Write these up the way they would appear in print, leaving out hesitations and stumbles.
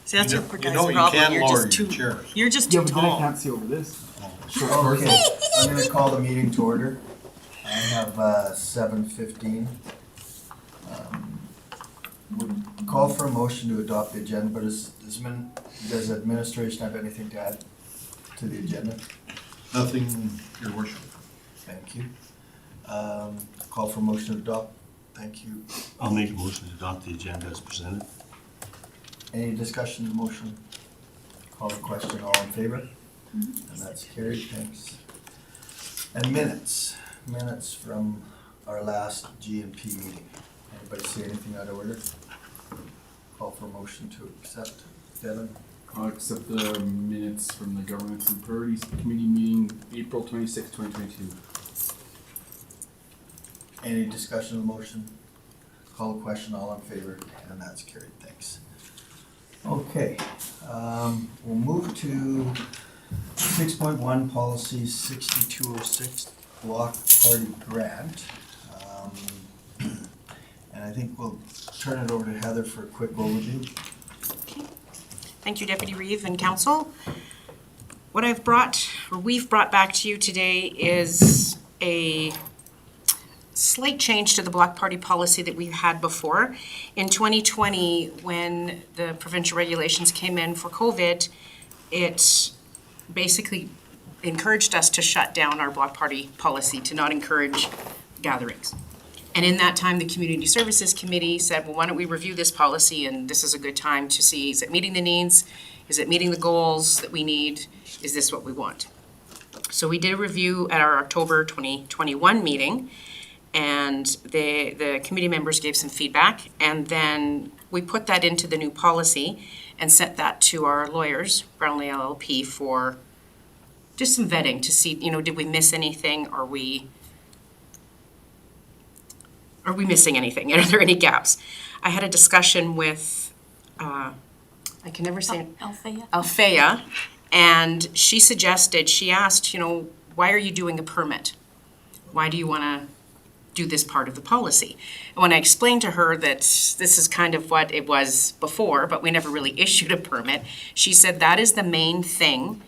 See, that's your You guy's know, you problem. can You're lower just your too. chairs. You're just Yeah, too but then I tall. can't see over this. Okay, I'm gonna call the meeting to order. I have 7:15. Would call for a motion to adopt the agenda, but does administration have anything to add to the agenda? Nothing, your worship. Thank you. Call for a motion to adopt. Thank you. I'll make a motion to adopt the agenda as presented. Any discussion of the motion? Call the question, all in favor? And that's carried, thanks. And minutes from our last GMP meeting. Anybody see anything out of order? Call for a motion to accept. Devin? I'll accept the minutes from the Governance and Priorities Committee meeting, April 26, 2022. Any discussion of the motion? Call the question, all in favor, and that's carried, thanks. Okay, we'll move to 6.1 policy 6206 block party grant. And I think we'll turn it over to Heather for a quick overview. Thank you, Deputy Reeve and Council. What we've brought back to you today is a slight change to the block party policy that we've had before. In 2020, when the provincial regulations came in for COVID, it basically encouraged us to shut down our block party policy, to not encourage gatherings. And in that time, the Community Services Committee said, well, why don't we review this policy, and this is a good time to see, is it meeting the needs? Is it meeting the goals that we need? Is this what we want? So we did a review at our October 2021 meeting, and the committee members gave some feedback, and then we put that into the new policy and sent that to our lawyers, Brownlee LLP, for just some vetting to see, did we miss anything? Are we missing anything? Are there any gaps? I had a discussion with, I can never say, Althea, and she asked, why are you doing a permit? Why do you want to do this part of the policy? And when I explained to her that this is kind of what it was before, but we never really issued a permit, she said that is the main thing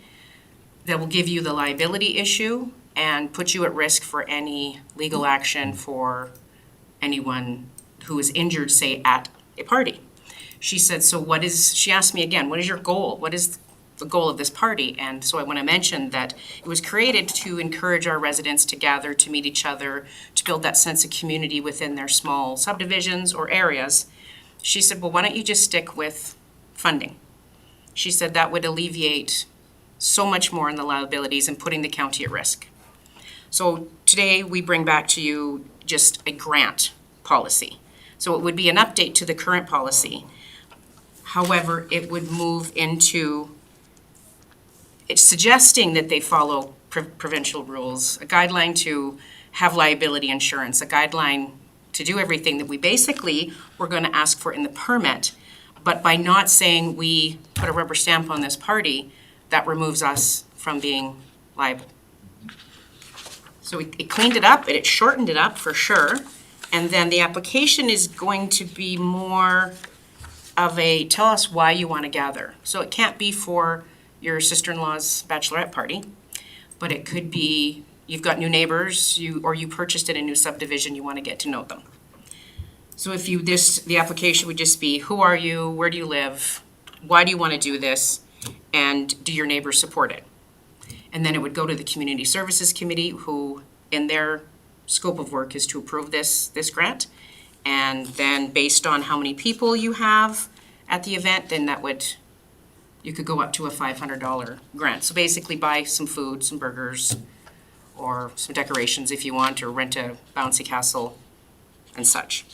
that will give you the liability issue and put you at risk for any legal action for anyone who is injured, say, at a party. She said, she asked me again, what is your goal? What is the goal of this party? And so when I mentioned that it was created to encourage our residents to gather, to meet each other, to build that sense of community within their small subdivisions or areas, she said, well, why don't you just stick with funding? She said that would alleviate so much more in the liabilities and putting the county at risk. So today we bring back to you just a grant policy. So it would be an update to the current policy. However, it would move into, it's suggesting that they follow provincial rules, a guideline to have liability insurance, a guideline to do everything that we basically were going to ask for in the permit. But by not saying we put a rubber stamp on this party, that removes us from being liable. So it cleaned it up, it shortened it up for sure. And then the application is going to be more of a, tell us why you want to gather. So it can't be for your sister-in-law's bachelorette party, but it could be, you've got new neighbors, or you purchased in a new subdivision, you want to get to know them. So if the application would just be, who are you, where do you live, why do you want to do this, and do your neighbors support it? And then it would go to the Community Services Committee, who in their scope of work is to approve this grant. And then based on how many people you have at the event, then you could go up to a $500 grant. So basically buy some food, some burgers, or some decorations if you want, or rent a bouncy castle and such.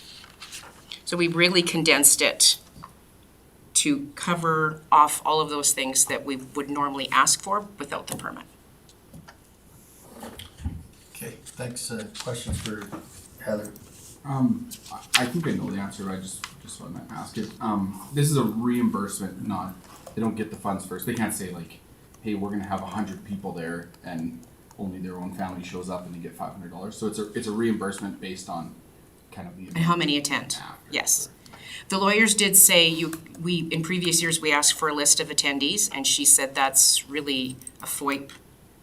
So we really condensed it to cover off all of those things that we would normally ask for without the permit. Okay, thanks. Questions for Heather? I think I know the answer, but I just want to ask it. This is a reimbursement, they don't get the funds first. They can't say like, hey, we're gonna have 100 people there and only their own family shows up and they get $500. So it's a reimbursement based on kind of the And how many attend? after. Yes. The lawyers did say in previous years, we asked for a list of attendees, and she said that's really a FOIP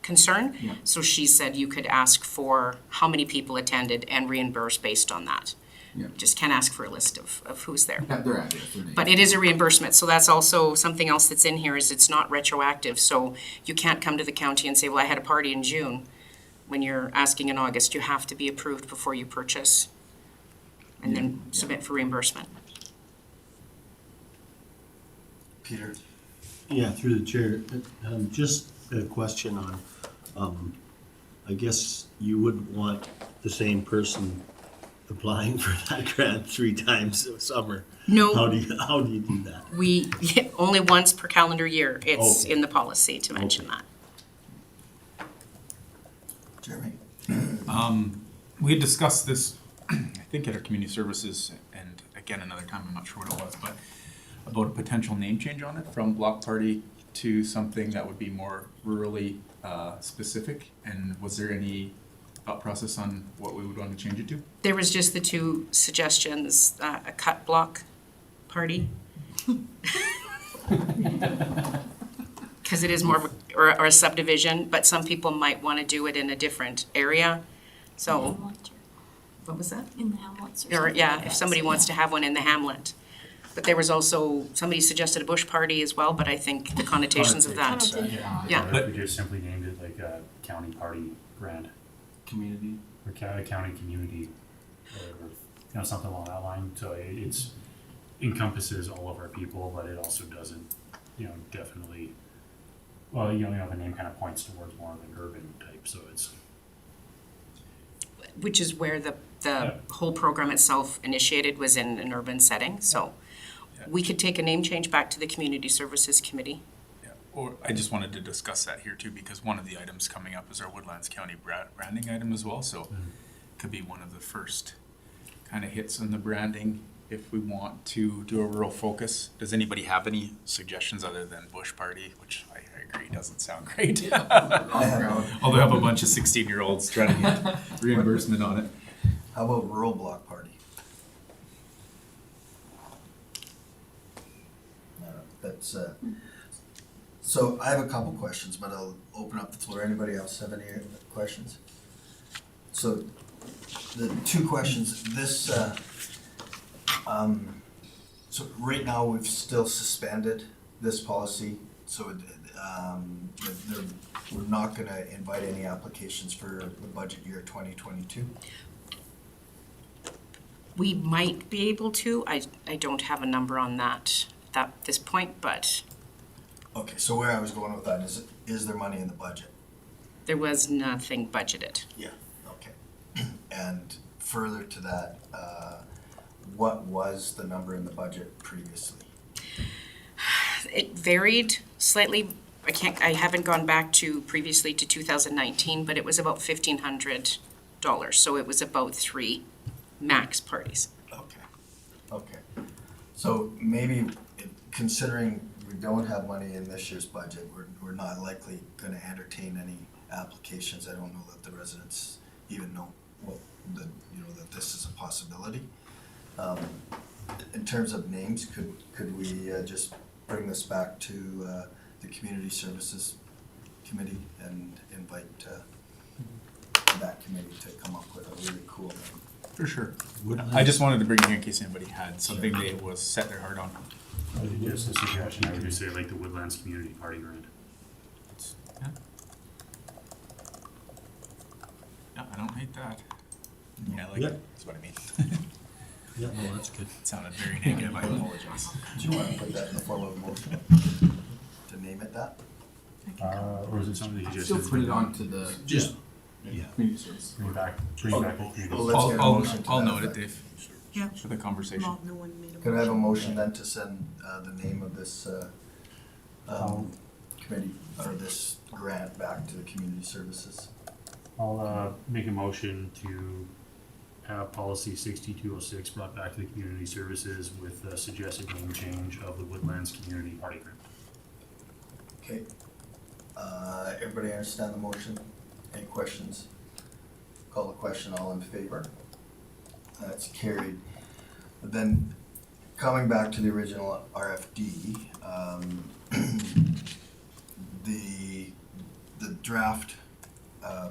concern. Yeah. So she said you could ask for how many people attended and reimburse based on that. Yeah. Just can't ask for a list of who's there. Have their address, their name. But it is a reimbursement, so that's also something else that's in here, is it's not retroactive. So you can't come to the county and say, well, I had a party in June. When you're asking in August, you have to be approved before you purchase and then submit for reimbursement. Peter? Yeah, through the chair, just a question on, I guess you wouldn't want the same person applying for that grant 3 times a summer. No. How do you do that? We, only once per calendar year, it's Okay. in the policy to mention Okay. that. Jeremy? We had discussed this, I think at our community services, and again, another time, I'm not sure what it was, but about a potential name change on it from block party to something that would be more rurally specific. And was there any thought process on what we would want to change it to? There was just the 2 suggestions, a cut block party. Because it is more of a, or a subdivision, but some people might want to do it in a different area. So, what was that? In the hamlets or Or, something yeah, like if that, somebody so, wants yeah. to have one in the hamlet. But there was also, somebody suggested a bush party as well, but I think the connotations of that. Yeah. But If we just simply named it like a county party grant, community. or county community, or, something along that line, so it's encompasses all of our people, but it also doesn't, definitely, well, the name kind of points towards more of an urban type, so it's, Which is where the Yeah. whole program itself initiated, was in an urban setting, so. We could take a name change back to the Community Services Committee. Yeah, or I just wanted to discuss that here too, because one of the items coming up is our Woodlands County branding item as well, so could be one of the first kind of hits on the branding if we want to do a rural focus. Does anybody have any suggestions other than Bush Party, which I agree doesn't sound great? Although I have a bunch of 16-year-olds trying to get reimbursement on it. How about rural block party? That's, so I have a couple questions, but I'll open up the floor. Anybody else have any questions? So the 2 questions, this, so right now we've still suspended this policy, so we're not gonna invite any applications for the budget year 2022. We might be able to, I don't have a number on that at this point, but Okay, so where I was going with that is there money in the budget? there was nothing budgeted. Yeah. Okay. And further to that, what was the number in the budget previously? It varied slightly. I haven't gone back to previously to 2019, but it was about $1,500. So it was about 3 max parties. Okay. Okay. So maybe considering we don't have money in this year's budget, we're not likely gonna entertain any applications. I don't know that the residents even know that this is a possibility. In terms of names, could we just bring this back to the Community Services Committee and invite that committee to come up with a really cool name? For sure. I just wanted to bring it here in case anybody had something they was set their heart on. just a suggestion, I would just say like the Woodlands Community Party grant. Yeah. Yeah, I don't hate that. Yeah, I like Yeah. it. That's what I mean. Yeah, no, that's good. It sounded very negative. I apologize. Do you wanna put that in the form of a motion? To name it that? Or is it something that you just? Still put it onto the. Just, yeah. Community service. Bring back the community. Well, let's get a motion to I'll that note it, effect. Dave, Yeah. for the conversation. no one made a Could I have a motion then to send the name of this committee, or this grant back to the Community Services? I'll make a motion to have policy 6206 brought back to the community services with a suggested name change of the Woodlands Community Party Group. Okay. Everybody understand the motion? Any questions? Call the question, all in favor? That's carried. But then, coming back to the original RFD, the draft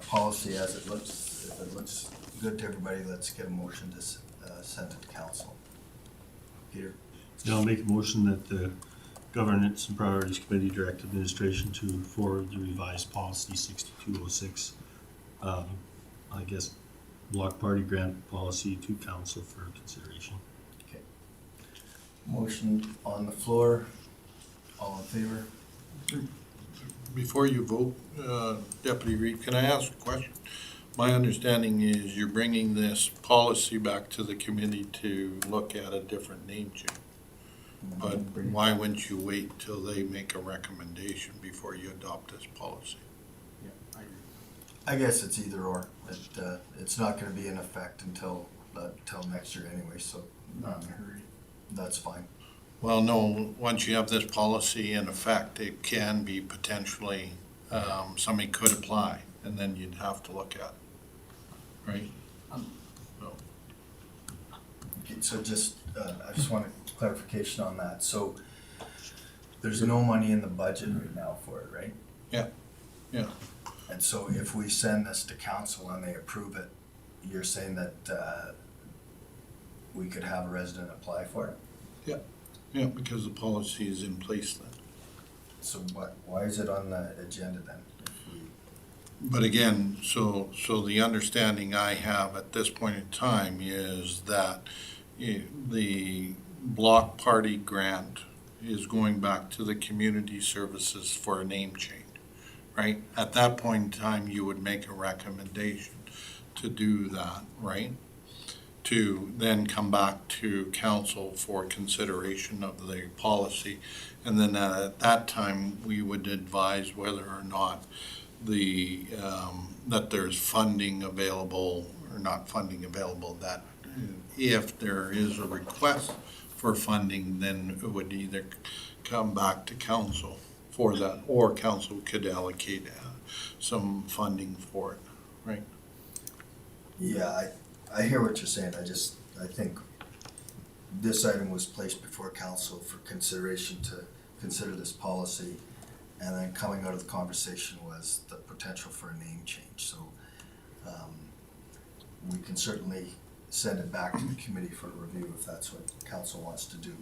policy as it looks, if it looks good to everybody, let's get a motion to send it to council. Peter? Yeah, I'll make a motion that the Governance and Priorities Committee direct administration to forward the revised policy 6206, I guess, block party grant policy to council for consideration. Okay. Motion on the floor. All in favor? Before you vote, Deputy Reed, can I ask a question? My understanding is you're bringing this policy back to the committee to look at a different name change. But why wouldn't you wait till they make a recommendation before you adopt this policy? Yeah, I agree. I guess it's either or. It's not gonna be in effect until next year anyway, so Not in a hurry. that's fine. Well, no, once you have this policy in effect, it can be potentially, somebody could apply, and then you'd have to look at it, right? So, Okay, so just, I just want a clarification on that. So there's no money in the budget right now for it, right? yeah. And so if we send this to council and they approve it, you're saying that we could have a resident apply for it? Yeah, because the policy is in place then. So why is it on the agenda then? If we- But again, so the understanding I have at this point in time is that the block party grant is going back to the community services for a name change, right? At that point in time, you would make a recommendation to do that, right? To then come back to council for consideration of the policy. And then at that time, we would advise whether or not that there's funding available or not funding available, that if there is a request for funding, then it would either come back to council for that, or council could allocate some funding for it, right? Yeah, I hear what you're saying. I think this item was placed before council for consideration to consider this policy. And then coming out of the conversation was the potential for a name change. So we can certainly send it back to the committee for review if that's what council wants to do.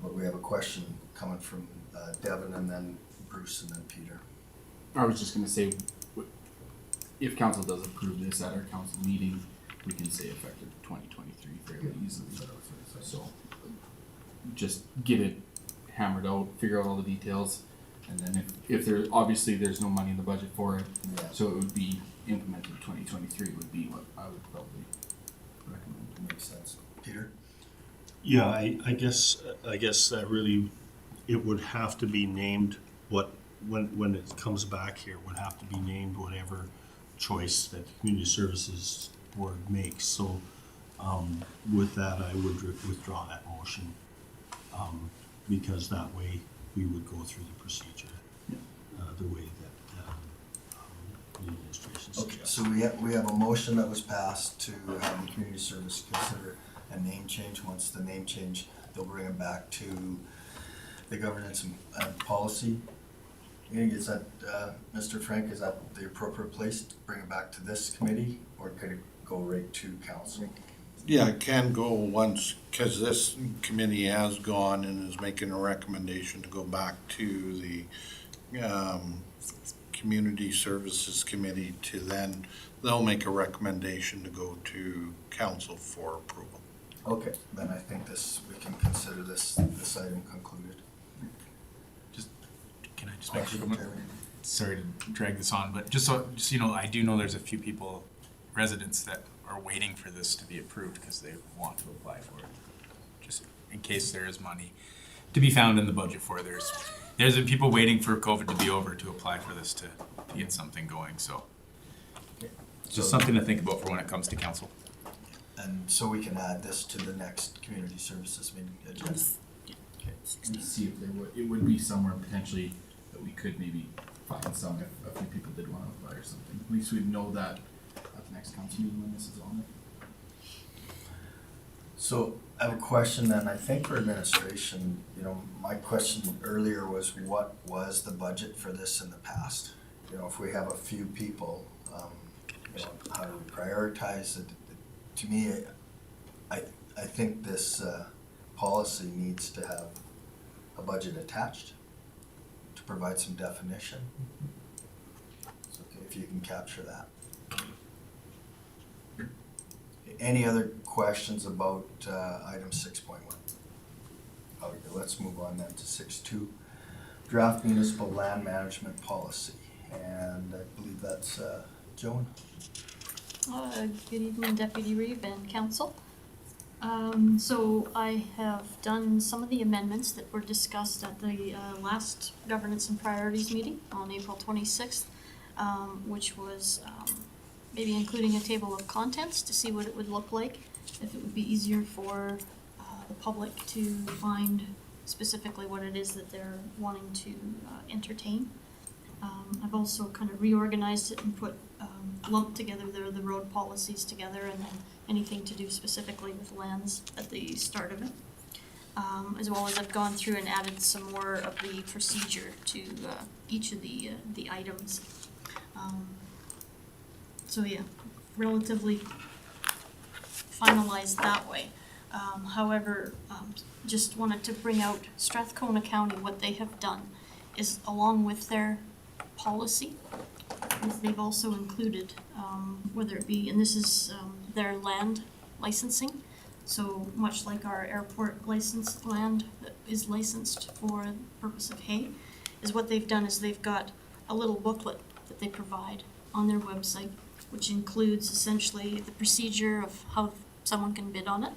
But we have a question coming from Devin and then Bruce and then Peter. I was just gonna say, if council does approve this at our council meeting, we can say effective 2023 fairly easily. So just get it hammered out, figure out all the details, and then if there's no money in the budget for it, Yeah. so it would be implemented 2023 would be what I would probably recommend. Makes sense. Peter? Yeah, I guess that really, it would have to be named when it comes back here, would have to be named whatever choice that the Community Services Board makes. So, with that, I would withdraw that motion, because that way we would go through the procedure, the way that, the administration Okay, suggests. so we have a motion that was passed to have the community service consider a name change. Once the name change, they'll bring it back to the governance and policy. Is that, Mr. Frank, is that the appropriate place to bring it back to this committee, or could it go right to council? Yeah, it can go once, because this committee has gone and is making a recommendation to go back to the Community Services Committee to then, they'll make a recommendation to go to council for approval. Okay, then I think we can consider this item concluded. Can I just make a Question, comment? Jeremy? Sorry to drag this on, but just you know, I do know there's a few people, residents that are waiting for this to be approved because they want to apply for it. Just in case there is money to be found in the budget for it. There's people waiting for COVID to be over to apply for this to get something going, so. Just something to think about for when it comes to council. And so we can add this to the next community services meeting agenda. Okay. And see if it would be somewhere potentially that we could maybe find some if a few people did want to apply or something. At least we'd know that at the next council meeting when this is on it. So I have a question then, I think for administration, you know, my question earlier was what was the budget for this in the past? You know, if we have a few people, you know, how do we prioritize it? To me, I think this policy needs to have a budget attached to provide some definition. So if you can capture that. Any other questions about item 6.1? Okay, let's move on then to 6.2, draft municipal land management policy. And I believe that's Joan. Good evening, Deputy Reeve and Council. So I have done some of the amendments that were discussed at the last Governance and Priorities meeting on April 26th, which was maybe including a table of contents to see what it would look like, if it would be easier for the public to find specifically what it is that they're wanting to entertain. I've also kind of reorganized it and put lumped together the road policies together, and then anything to do specifically with lands at the start of it. As well as I've gone through and added some more of the procedure to each of the items. So yeah, relatively finalized that way. However, just wanted to bring out Strathcona County, what they have done is along with their policy, is they've also included, whether it be, and this is their land licensing, so much like our airport licensed land that is licensed for the purpose of hay, is what they've done is they've got a little booklet that they provide on their website, which includes essentially the procedure of how someone can bid on it,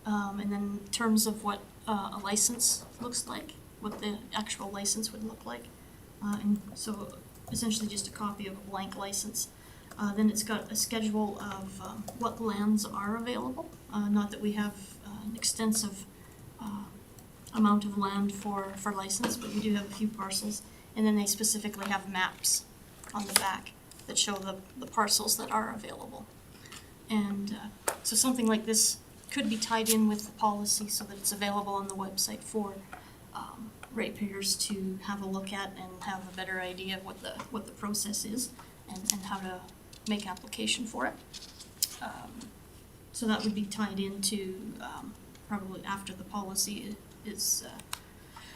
and then in terms of what a license looks like, what the actual license would look like. And so essentially just a copy of a blank license. Then it's got a schedule of what lands are available. Not that we have an extensive amount of land for license, but we do have a few parcels. And then they specifically have maps on the back that show the parcels that are available. And so something like this could be tied in with the policy so that it's available on the website for ratepayers to have a look at and have a better idea of what the process is and how to make application for it. So that would be tied into probably after the policy is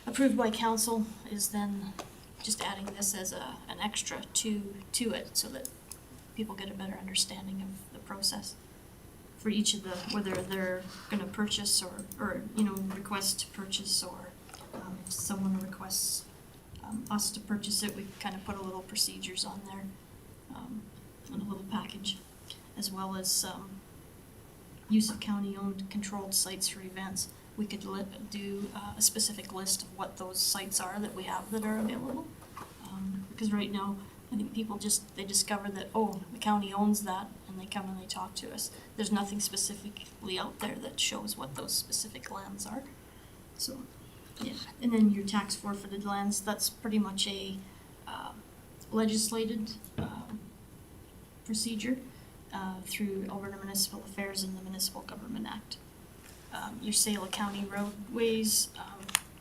approved by council, is then just adding this as an extra to it so that people get a better understanding of the process for each of the, whether they're gonna purchase or you know, request to purchase, or if someone requests us to purchase it, we kind of put a little procedures on there, in a little package, as well as use of county-owned controlled sites for events. We could do a specific list of what those sites are that we have that are available. Because right now, I think people they discover that, oh, the county owns that, and they come and they talk to us. There's nothing specifically out there that shows what those specific lands are. So, yeah. And then your tax forfeited lands, that's pretty much a legislated procedure through Alberta Municipal Affairs and the Municipal Government Act. Your sale of county roadways,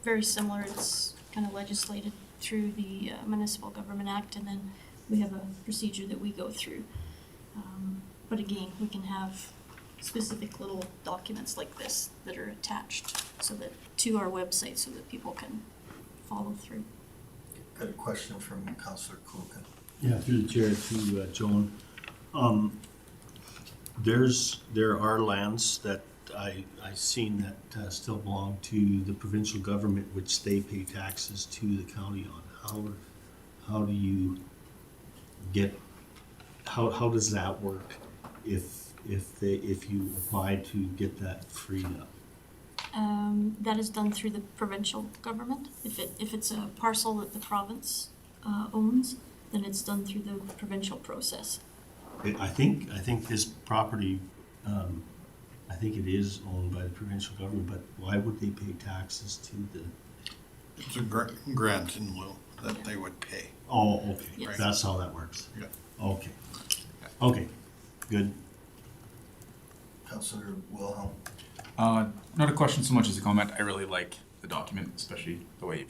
very similar, it's kind of legislated through the Municipal Government Act, and then we have a procedure that we go through. But again, we can have specific little documents like this that are attached so that to our website so that people can follow through. Got a question from Councillor Kulkin. Yeah, through the chair to Joan. There are lands that I seen that still belong to the provincial government, which they pay taxes to the county on. How do you get, how does that work if you apply to get that freed up? That is done through the provincial government. If it's a parcel that the province owns, then it's done through the provincial process. I think this property, I think it is owned by the provincial government, but why would they pay taxes to the? It's a grant in lieu that they would pay. Oh, okay, Yes. that's how that works. Yeah. Okay, okay, good. Councillor Wilhelm. Not a question so much as a comment. I really like the document, especially the way you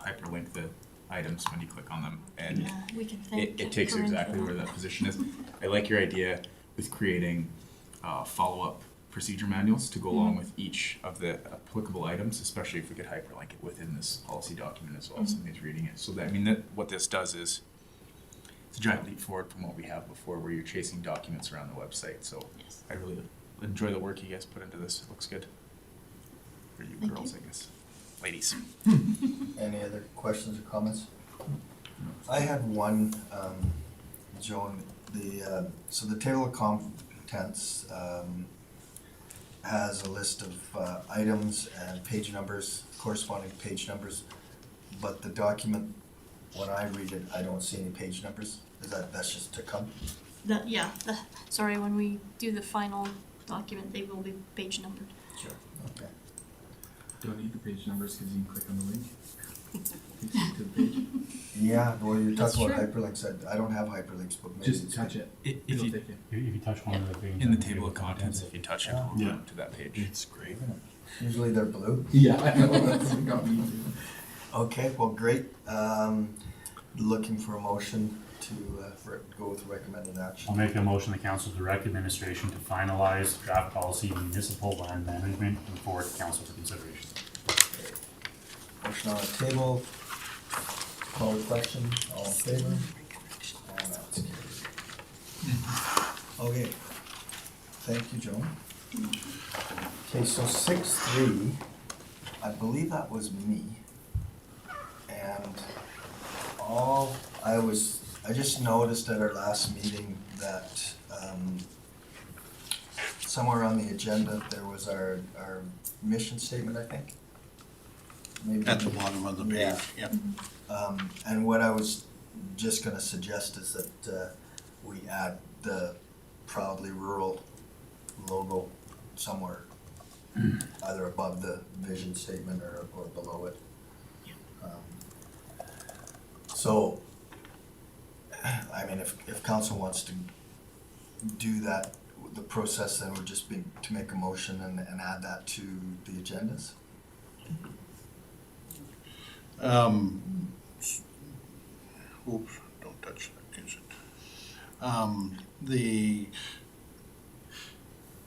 hyperlink the items when you click on them. And Yeah, we can thank it takes you Corinne for exactly where that. that position is. I like your idea with creating follow-up procedure manuals to go along with each of the applicable items, especially if we could hyperlink it within this policy document as well, if somebody's reading it. So that, I mean, that what this does is it's a giant leap forward from what we have before where you're chasing documents around the website. So Yes. I really enjoy the work you guys put into this. It looks good. For you Thank girls, you. I guess. Ladies. Any other questions or comments? I had one, Joan, so the table of contents, has a list of, items and page numbers, corresponding page numbers, but the document, when I read it, I don't see any page numbers. That's just to come? Sorry, when we do the final document, they will be page numbered. Sure. Okay. Don't need the page numbers because you can click on the link. Takes you to the page. Yeah, well, you're That's talking about true. hyperlinks. I don't have hyperlinks, but maybe Just it's touch good. it. If It'll you, take it. If you touch one of the things. in the on table of contents, if you touch it, it'll Yeah. go to that page. It's great. Usually they're blue. Yeah, I know, that's what got me too. Okay, well, great. Looking for a motion to go with recommended action. I'll make a motion the council direct administration to finalize draft policy municipal land management and forward to council for consideration. Motion on the table. Call the question. All in favor? And that's carried. Okay. Thank you, Joan. Okay, so 6.3, I believe that was me. And I just noticed at our last meeting that, somewhere on the agenda, there was our mission statement, I think. Maybe At the bottom of the Yeah. page, yeah. And what I was just gonna suggest is that, we add the proudly rural logo somewhere, either above the vision statement or below it. So, I mean, if council wants to do that, the process then would just be to make a motion and add that to the agendas. Oops, don't touch that, use it.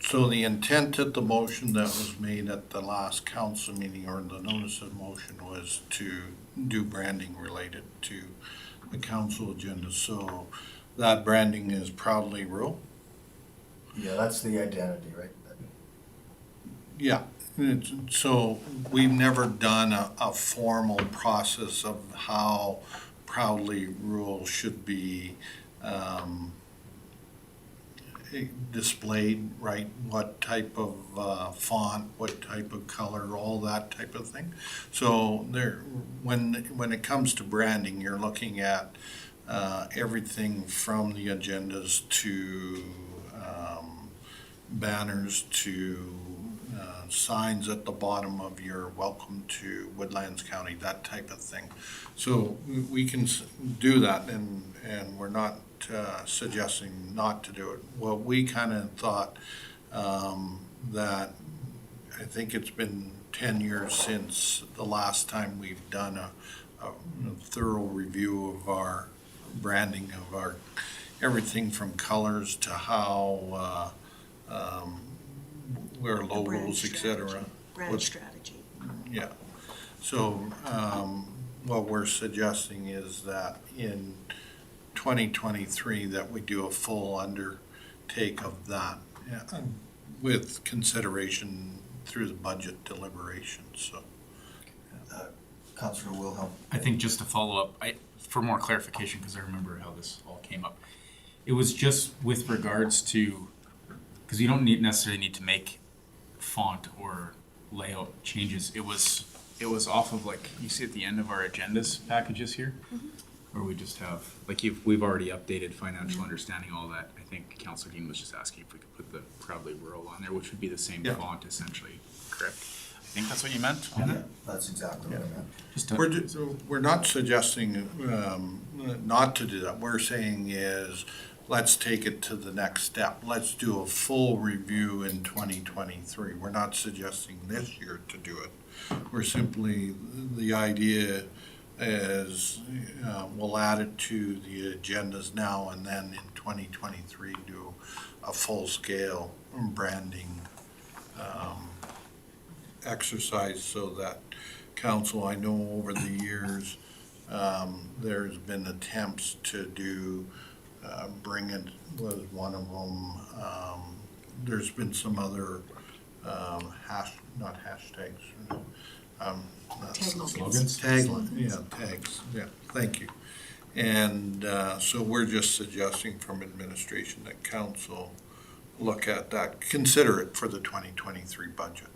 So the intent of the motion that was made at the last council meeting, or the notice of motion, was to do branding related to the council agenda. So that branding is proudly rural? Yeah, that's the identity, right? Yeah, so we've never done a formal process of how proudly rural should be displayed, right? What type of font, what type of color, all that type of thing. So when it comes to branding, you're looking at everything from the agendas to banners to signs at the bottom of your welcome to Woodlands County, that type of thing. So we can do that, and we're not suggesting not to do it. Well, we kind of thought that, I think it's been 10 years since the last time we've done a thorough review of our branding, of our everything from colors to how where logos, et cetera. Brand strategy. Yeah, so, what we're suggesting is that in 2023, that we do a full undertake of that, yeah, with consideration through the budget deliberations, so. Councillor Wilhelm. I think just to follow up, for more clarification, because I remember how this all came up. It was just with regards to, because you don't necessarily need to make font or layout changes. It was off of, like, you see at the end of our agendas packages here, where we just have, like, we've already updated financial understanding, all that. I think Councilor Dean was just asking if we could put the proudly rural on there, which would be the same Yeah. font essentially, correct? I think that's what you meant on Yeah, that? that's exactly what I meant. Just to- We're not suggesting not to do that. We're saying is let's take it to the next step. Let's do a full review in 2023. We're not suggesting this year to do it. We're simply, the idea is we'll add it to the agendas now and then in 2023 do a full-scale branding exercise so that council, I know over the years, there's been attempts to do, bring it was one of them. There's been some other not hashtags, Slogans. Tags, yeah, thank you. And so we're just suggesting from administration that council look at that, consider it for the 2023 budget.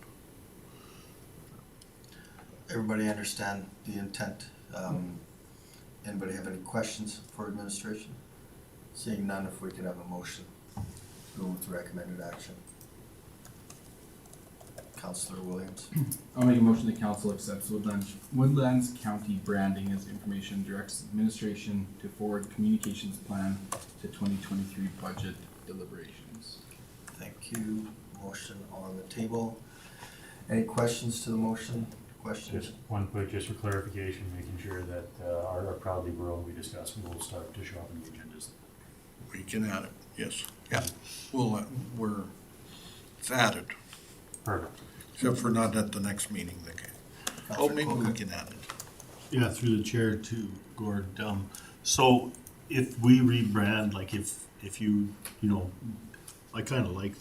Everybody understand the intent? Anybody have any questions for administration? Seeing none, if we could have a motion, go with recommended action. Councillor Williams. I'll make a motion that council accepts Woodlands County branding as information, directs administration to forward communications plan to 2023 budget deliberations. Thank you. Motion on the table. Any questions to the motion? Questions? Just one quick, just for clarification, making sure that our proudly rural we discussed will start to show up in the agendas. We can add it, yes. Yeah, it's added, Perfect. except for not at the next meeting. Okay. Oh, Councillor maybe we Coker. can add it. Yeah, through the chair to Gord. So if we rebrand, like if you know, I kind of like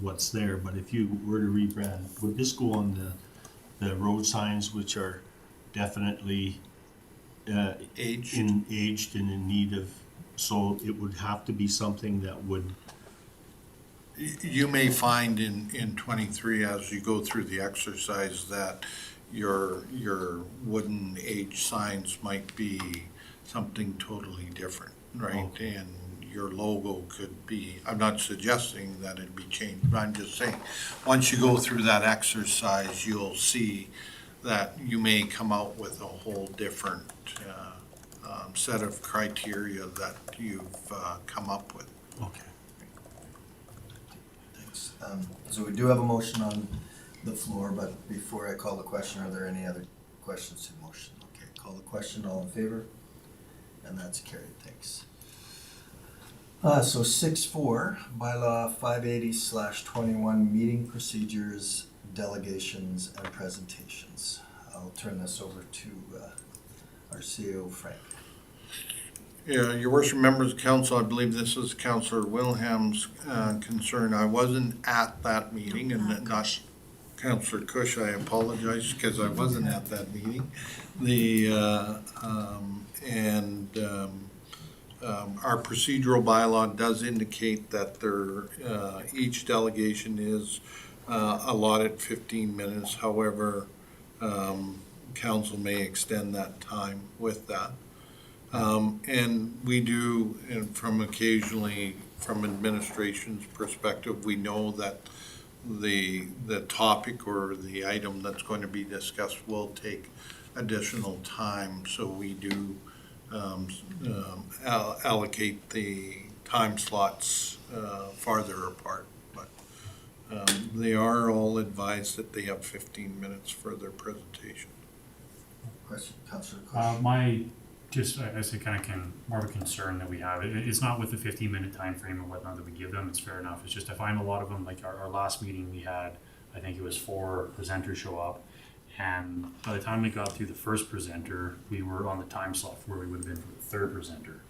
what's there, but if you were to rebrand, would this go on the road signs, which are definitely Aged. aged and in need of, so it would have to be something that would, You may find in 23, as you go through the exercise, that your wooden age signs might be something totally different, right? Okay. And your logo could be, I'm not suggesting that it be changed, but I'm just saying, once you go through that exercise, you'll see that you may come out with a whole different set of criteria that you've come up with. okay. Thanks. So we do have a motion on the floor, but before I call the question, are there any other questions to the motion? Okay, call the question, all in favor? And that's carried, thanks. So 6.4, bylaw 580/21, meeting procedures, delegations, and presentations. I'll turn this over to our CEO, Frank. Yeah, your worship, members of council, I believe this is Councillor Wilhelm's concern. I wasn't at that meeting, and not Councillor Cush, I apologize, because I wasn't at that meeting. Our procedural bylaw does indicate that each delegation is allotted 15 minutes. However, council may extend that time with that. And we do, and occasionally, from administration's perspective, we know that the topic or the item that's going to be discussed will take additional time, so we do allocate the time slots farther apart. But they are all advised that they have 15 minutes for their presentation. Question, Councillor Cush. I say more of a concern that we have. It's not with the 15-minute time frame and whatnot that we give them. It's fair enough. It's just I find a lot of them, like our last meeting we had, I think it was 4 presenters show up, and by the time we got through the first presenter, we were on the time slot where we would have been for the third presenter.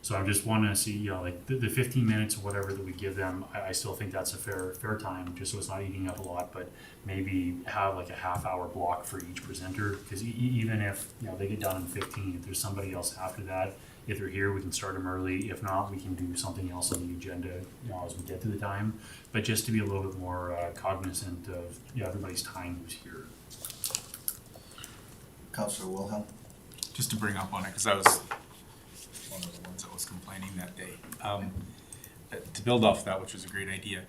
So I just want to see, like the 15 minutes or whatever that we give them. I still think that's a fair time, just so it's not eating up a lot. But maybe have like a half-hour block for each presenter, because even if they get done in 15, if there's somebody else after that, if they're here, we can start them early. If not, we can do something else on the agenda, as we get to the time. But just to be a little bit more cognizant of everybody's time who's here. Councillor Wilhelm. Just to bring up on it, because I was one of the ones that was complaining that day. To build off that, which was a great idea,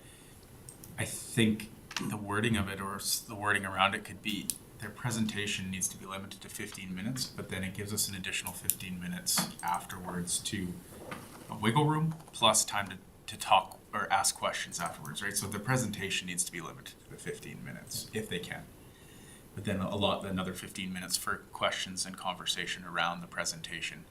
I think the wording of it or the wording around it could be their presentation needs to be limited to 15 minutes, but then it gives us an additional 15 minutes afterwards to wiggle room plus time to talk or ask questions afterwards, right? So the presentation needs to be limited to 15 minutes if they can. But then another 15 minutes for questions and conversation around the presentation,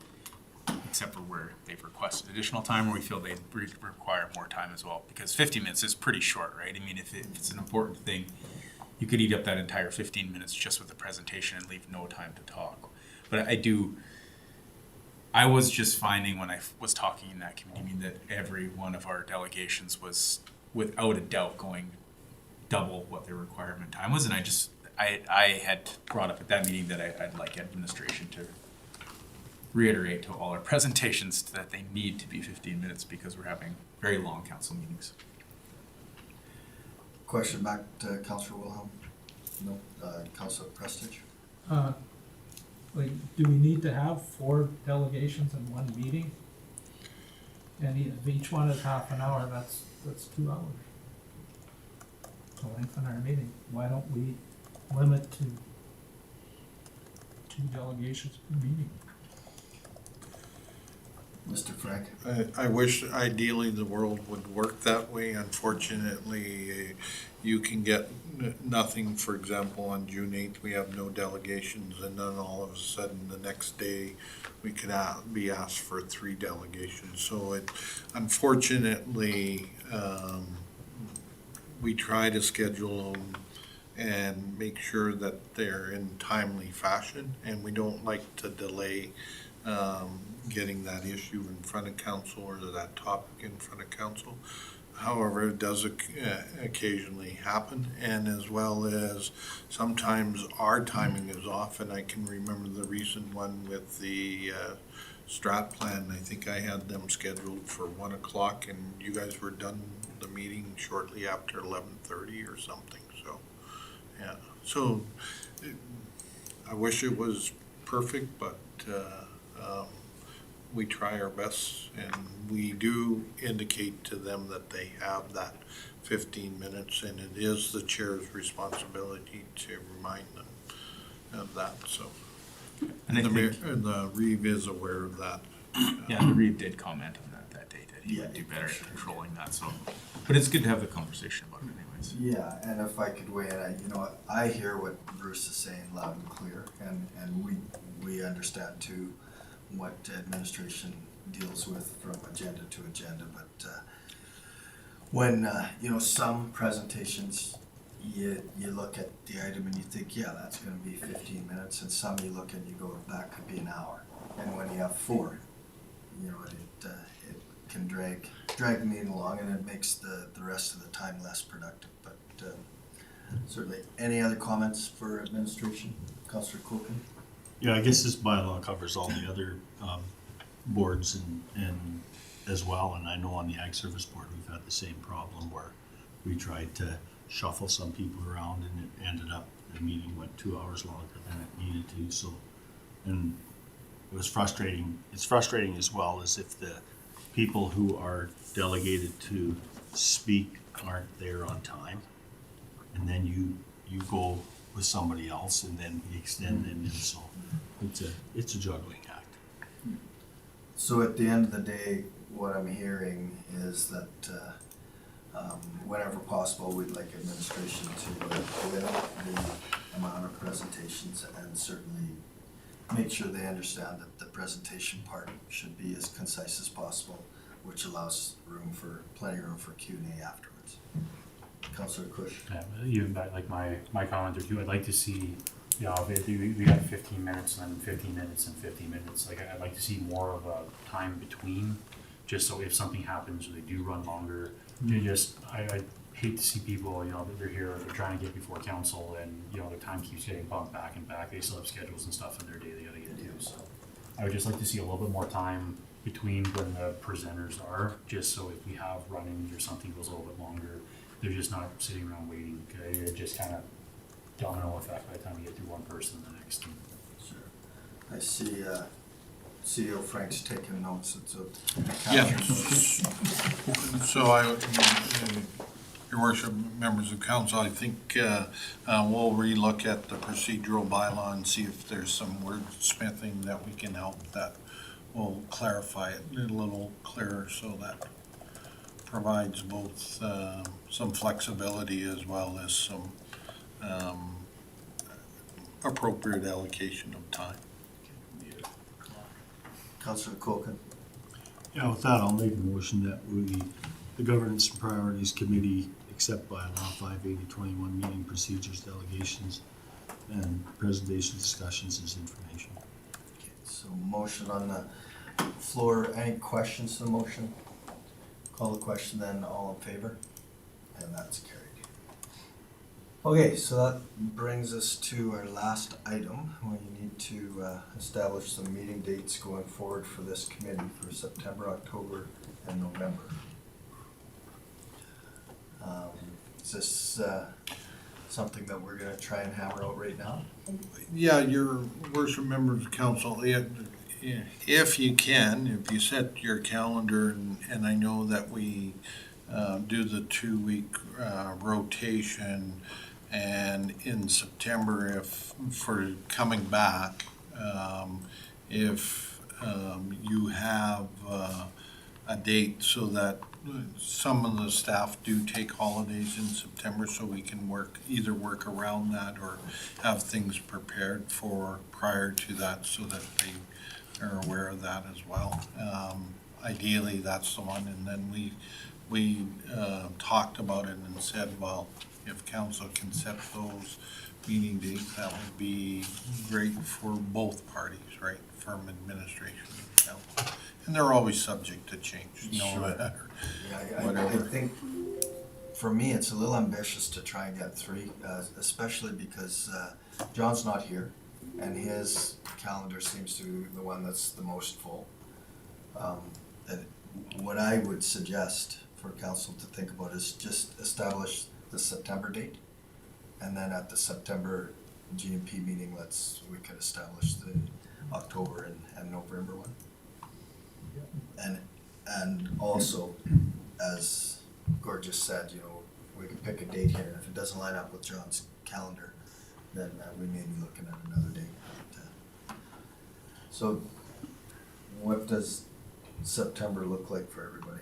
except for where they've requested additional time or we feel they require more time as well. Because 15 minutes is pretty short, right? I mean, if it's an important thing, you could eat up that entire 15 minutes just with the presentation and leave no time to talk. But I was just finding when I was talking in that committee meeting that every one of our delegations was without a doubt going double what their requirement time was. And I had brought up at that meeting that I'd like administration to reiterate to all our presentations that they need to be 15 minutes because we're having very long council meetings. Question back to Councillor Wilhelm? No, Councillor Prestige? Like, do we need to have 4 delegations in one meeting? And if each one is half an hour, that's 2 hours. To lengthen our meeting, why don't we limit to 2 delegations per meeting? Mr. Frank? I wish ideally the world would work that way. Unfortunately, you can get nothing. For example, on June 8th, we have no delegations, and then all of a sudden the next day we could be asked for 3 delegations. So unfortunately, we try to schedule them and make sure that they're in timely fashion, and we don't like to delay getting that issue in front of council or that topic in front of council. However, it does occasionally happen, and as well as sometimes our timing is off, and I can remember the recent one with the strat plan. I think I had them scheduled for 1 o'clock and you guys were done the meeting shortly after 11:30 or something. So, yeah. So I wish it was perfect, but we try our best, and we do indicate to them that they have that 15 minutes, and it is the chair's responsibility to remind them of that. So, And I think, the Reeve is aware of that. yeah, the Reeve did comment on that day, that he would do better at controlling that. So, but it's good to have the conversation about it anyways. Yeah, and if I could weigh in, I hear what Bruce is saying loud and clear, and we understand too what administration deals with from agenda to agenda, but when some presentations you look at the item and you think, yeah, that's going to be 15 minutes, and some you look and you go, that could be an hour, and when you have 4, it can drag the meeting along, and it makes the rest of the time less productive. But certainly, any other comments for administration? Councillor Cokin? Yeah, I guess this bylaw covers all the other boards and as well, and I know on the Ag Service Board we've had the same problem where we tried to shuffle some people around and it ended up the meeting went 2 hours longer than it needed to. So, and it was frustrating. It's frustrating as well as if the people who are delegated to speak aren't there on time, and then you go with somebody else and then we extend it, and so it's a juggling act. So at the end of the day, what I'm hearing is that whenever possible, we'd like administration to limit the amount of presentations and certainly make sure they understand that the presentation part should be as concise as possible, which allows plenty of room for Q&A afterwards. Councillor Kush. Yeah, even back, like my comment or two, I'd like to see, we got 15 minutes and then 15 minutes and 15 minutes. Like, I'd like to see more of a time between, just so if something happens or they do run longer, I hate to see people, that they're here, they're trying to get before council, and their time keeps getting bumped back and back. They still have schedules and stuff in their day they gotta get to. So I would just like to see a little bit more time between when the presenters are, just so if we have run-ins or something goes a little bit longer, they're just not sitting around waiting. Okay? It just kind of domino effect by the time we get through one person to the next. Sure. I see CEO Frank's taking notes. It's Yeah. So Your Worship, members of council, I think we'll relook at the procedural bylaw and see if there's some wordsmithing that we can help that we'll clarify it a little clearer so that provides both some flexibility as well as some appropriate allocation of time. Councillor Colgan. Yeah, with that, I'll make a motion that the Governance and Priorities Committee accept Bylaw 58021 meeting procedures, delegations, and presentation discussions as information. So motion on the floor. Any questions to the motion? Call the question then, all in favor? And that's carried. Okay, so that brings us to our last item. We need to establish some meeting dates going forward for this committee for September, October, and November. Is this something that we're gonna try and hammer out right now? Yeah, your worship members of council, if you can, if you set your calendar, and I know that we do the 2-week rotation, and in September, if for coming back, if you have a date so that some of the staff do take holidays in September, so we can either work around that or have things prepared for prior to that so that they are aware of that as well. Ideally, that's the one, and then we talked about it and said, well, if council can set those meeting dates, that would be great for both parties, right? From administration and council. And they're always subject to change, no Sure. matter. Yeah, I Whatever. think, for me, it's a little ambitious to try and get 3, especially because John's not here, and his calendar seems to be the one that's the most full. And what I would suggest for council to think about is just establish the September date, and then at the September GMP meeting, we could establish the October and November one. And also, as Gord just said, we can pick a date here, and if it doesn't line up with John's calendar, then we may be looking at another date. So what does September look like for everybody?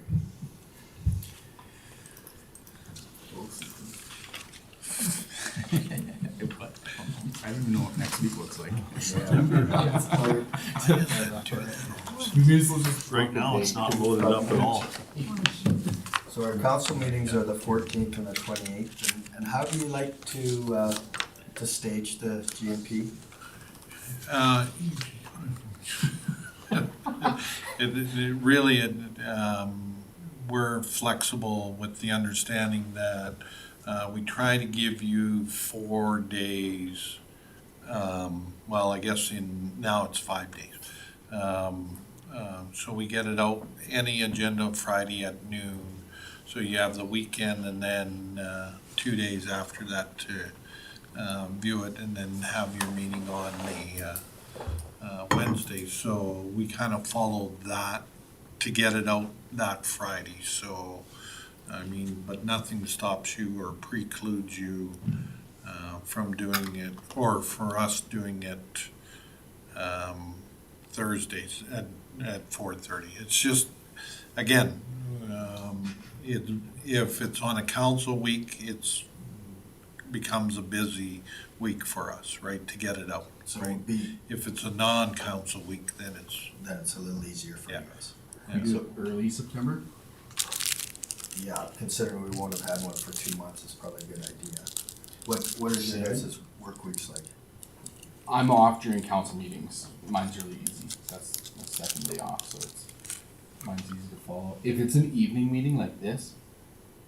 I don't even know what next week looks like. Right now, it's not loaded up at all. So our council meetings are the 14th and the 28th, and how do you like to stage the GMP? We're flexible with the understanding that we try to give you 4 days. Well, I guess now it's 5 days. So we get it out, any agenda Friday at noon. So you have the weekend and then 2 days after that to view it, and then have your meeting on the Wednesday. So we kind of followed that to get it out that Friday. So, I mean, but nothing stops you or precludes you from doing it, or for us doing it Thursdays at 4:30. It's just, again, if it's on a council week, it's becomes a busy week for us, right, to get it out. So right? If it's a non-council week, then it's a little easier for you guys. We do it early September. Yeah, considering we won't have had one for 2 months, it's probably a good idea. What are your guys' work weeks like? I'm off during council meetings. Mine's really easy. That's my second day off, so mine's easy to follow. If it's an evening meeting like this,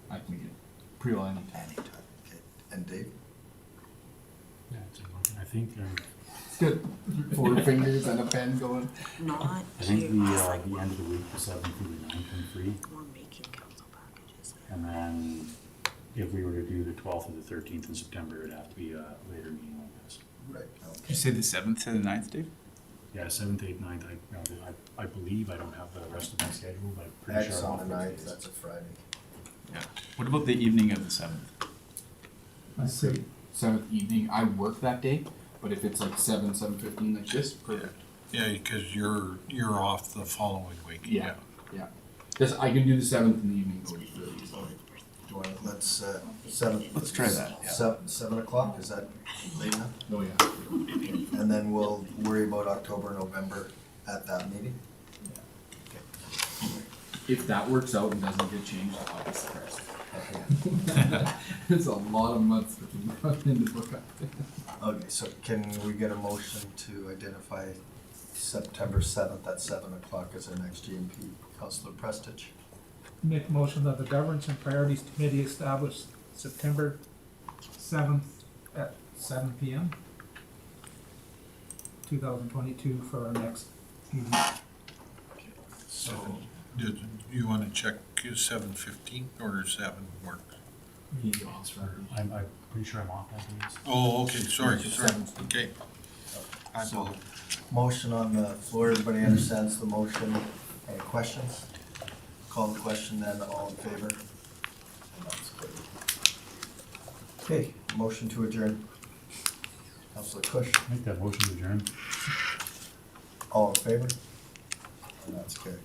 I can get pretty well anytime. Anytime. Okay. And Dave? Yeah, I think It's good. 4 fingers and a pen going. Not I think here. the end of the week, the 7th through the 9th, I'm free. We're making council packages. And then if we were to do the 12th or the 13th in September, it'd have to be a later meeting like this. Right. Did you say the 7th to the 9th, Dave? Yeah, 7th, 8th, 9th, I believe, I don't have the rest of my schedule, but I'm pretty X sure. I'm on off the those 9th, days. that's a Friday. Yeah. What about the evening of the 7th? I say 7th evening. I work that day, but if it's like 7:15 like this, perfect. Yeah, because you're off the following week. Yeah. Just, I can do the 7th in the evening, though, really easily. Do you want, let's, 7. Let's try that, yeah. 7 o'clock, is that late enough? Oh, yeah. And then we'll worry about October, November at that meeting? If that works out and doesn't get changed, I'll be surprised. It's a lot of months between the book up. Okay, so can we get a motion to identify September 7th at 7 o'clock as our next GMP? Councillor Prestige? Make a motion that the Governance and Priorities Committee establish September 7th at 7 PM, 2022 for our next meeting. So, do you want to check 7:15 or 7 work? I'm pretty sure I'm off that day. Oh, okay, sorry, okay. I So, apologize. motion on the floor, everybody understands the motion. Any questions? Call the question then, all in favor? And that's good. Okay, motion to adjourn. Councillor Kush, Make that motion to adjourn. all in favor? And that's good.